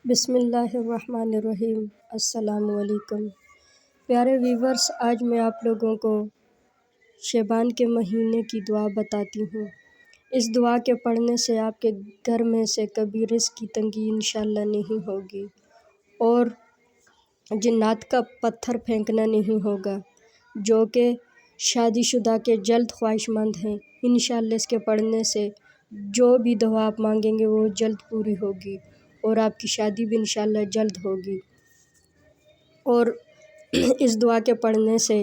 بسم اللہ الرحمن الرحیم۔ السلام علیکم پیارے ویورز، آج میں آپ لوگوں کو شعبان کے مہینے کی دعا بتاتی ہوں۔ اس دعا کے پڑھنے سے آپ کے گھر میں سے کبھی رزق کی تنگی انشاءاللہ نہیں ہوگی اور جنات کا پتھر پھینکنا نہیں ہوگا۔ جو کہ شادی شدہ کے جلد خواہش مند ہیں، انشاءاللہ اس کے پڑھنے سے جو بھی دعا آپ مانگیں گے وہ جلد پوری ہوگی اور آپ کی شادی بھی انشاءاللہ جلد ہوگی۔ اور اس دعا کے پڑھنے سے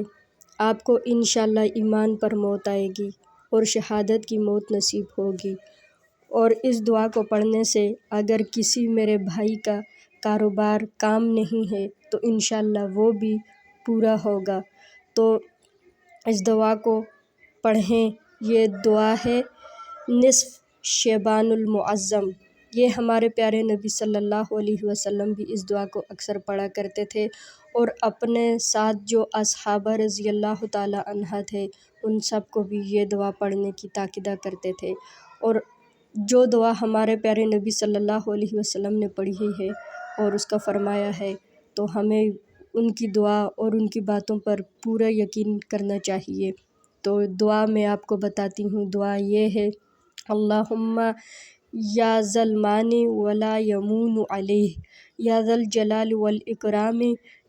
آپ کو انشاءاللہ ایمان پر موت آئے گی اور شہادت کی موت نصیب ہوگی۔ اور اس دعا کو پڑھنے سے اگر کسی میرے بھائی کا کاروبار کام نہیں ہے تو انشاءاللہ وہ بھی پورا ہوگا۔ تو اس دعا کو پڑھیں۔ یہ دعا ہے نصف شعبان المعظم۔ یہ ہمارے پیارے نبی صلی اللہ علیہ وسلم بھی اس دعا کو اکثر پڑھا کرتے تھے اور اپنے ساتھ جو اصحابہ رضی اللہ تعالی عنہ تھے ان سب کو بھی یہ دعا پڑھنے کی تاکید کرتے تھے۔ اور جو دعا ہمارے پیارے نبی صلی اللہ علیہ وسلم نے پڑھی ہے اور اس کا فرمایا ہے تو ہمیں ان کی دعا اور ان کی باتوں پر پورا یقین کرنا چاہیے۔ تو دعا میں آپ کو بتاتی ہوں۔ دعا یہ ہے: اللہم یا ذا المانع ولا یمون علیہ، یا ذا الجلال والاکرام،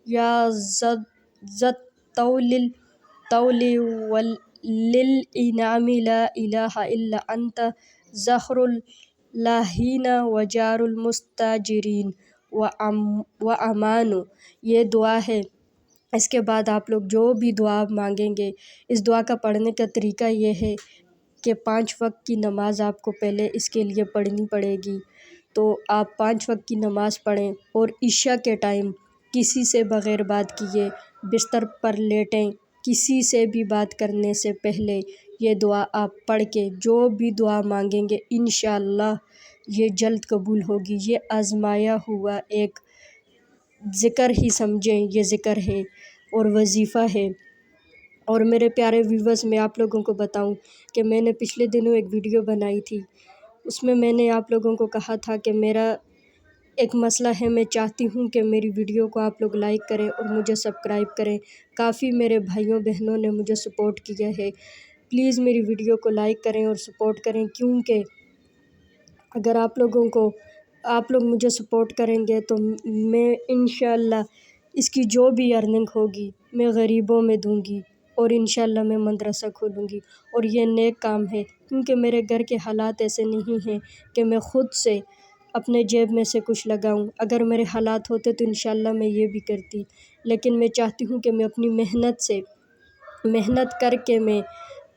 یا ذا الطول والانعام، لا الہ الا انت، ظہر اللاہین وجار المستاجرین وامان۔ یہ دعا ہے۔ اس کے بعد آپ لوگ جو بھی دعا مانگیں گے، اس دعا کا پڑھنے کا طریقہ یہ ہے کہ 5 وقت کی نماز آپ کو پہلے اس کے لیے پڑھنی پڑے گی۔ تو آپ 5 وقت کی نماز پڑھیں اور عشاء کے ٹائم کسی سے بغیر بات کیے بستر پر لیٹیں۔ کسی سے بھی بات کرنے سے پہلے یہ دعا آپ پڑھ کے جو بھی دعا مانگیں گے انشاءاللہ یہ جلد قبول ہوگی۔ یہ آزمایا ہوا ایک ذکر ہی سمجھیں، یہ ذکر ہے اور وظیفہ ہے۔ اور میرے پیارے ویورز، میں آپ لوگوں کو بتاؤں کہ میں نے پچھلے دنوں ایک ویڈیو بنائی تھی۔ اس میں نے آپ لوگوں کو کہا تھا کہ میرا ایک مسئلہ ہے، میں چاہتی ہوں کہ میری ویڈیو کو آپ لوگ لائک کریں اور مجھے سبسکرائب کریں۔ کافی میرے بھائیوں بہنوں نے مجھے سپورٹ کیا ہے۔ پلیز میری ویڈیو کو لائک کریں اور سپورٹ کریں، کیونکہ اگر آپ لوگ مجھے سپورٹ کریں گے تو میں انشاءاللہ اس کی جو بھی ارننگ ہوگی میں غریبوں میں دوں گی اور انشاءاللہ میں مدرسہ کھولوں گی۔ اور یہ نیک کام ہے، کیونکہ میرے گھر کے حالات ایسے نہیں ہیں کہ میں خود سے اپنے جیب میں سے کچھ لگاؤں۔ اگر میرے حالات ہوتے تو انشاءاللہ میں یہ بھی کرتی، لیکن میں چاہتی ہوں کہ میں اپنی محنت کر کے میں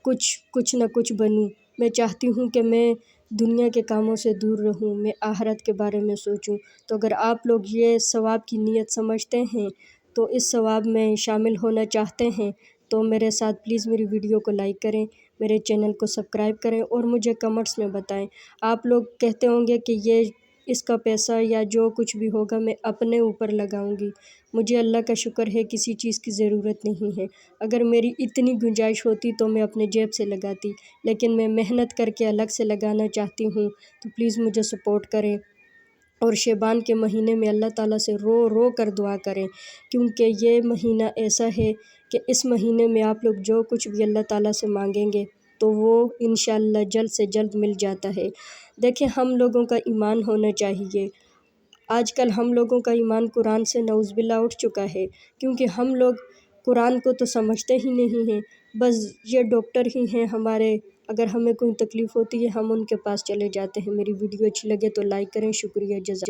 کچھ نہ کچھ بنوں۔ میں چاہتی ہوں کہ میں دنیا کے کاموں سے دور رہوں، میں آخرت کے بارے میں سوچوں۔ تو اگر آپ لوگ یہ ثواب کی نیت سمجھتے ہیں تو اس ثواب میں شامل ہونا چاہتے ہیں تو میرے ساتھ پلیز میری ویڈیو کو لائک کریں، میرے چینل کو سبسکرائب کریں اور مجھے کمنٹس میں بتائیں۔ آپ لوگ کہتے ہوں گے کہ اس کا پیسہ یا جو کچھ بھی ہوگا میں اپنے اوپر لگاؤں گی۔ مجھے اللہ کا شکر ہے کسی چیز کی ضرورت نہیں ہے۔ اگر میری اتنی گنجائش ہوتی تو میں اپنے جیب سے لگاتی، لیکن میں محنت کر کے الگ سے لگانا چاہتی ہوں۔ تو پلیز مجھے سپورٹ کریں اور شعبان کے مہینے میں اللہ تعالیٰ سے رو کر دعا کریں، کیونکہ یہ مہینہ ایسا ہے کہ اس مہینے میں آپ لوگ جو کچھ بھی اللہ تعالیٰ سے مانگیں گے تو وہ انشاءاللہ جلد سے جلد مل جاتا ہے۔ دیکھیں، ہم لوگوں کا ایمان ہونا چاہیے۔ آج کل ہم لوگوں کا ایمان قرآن سے نعوذ باللہ اٹھ چکا ہے، کیونکہ ہم لوگ قرآن کو تو سمجھتے ہی نہیں ہیں۔ بس یہ ڈاکٹر ہی ہیں ہمارے، اگر ہمیں کوئی تکلیف ہوتی ہے ہم ان کے پاس چلے جاتے ہیں۔ میری ویڈیو اچھی لگے تو لائک کریں۔ شکریہ، جزاک اللہ۔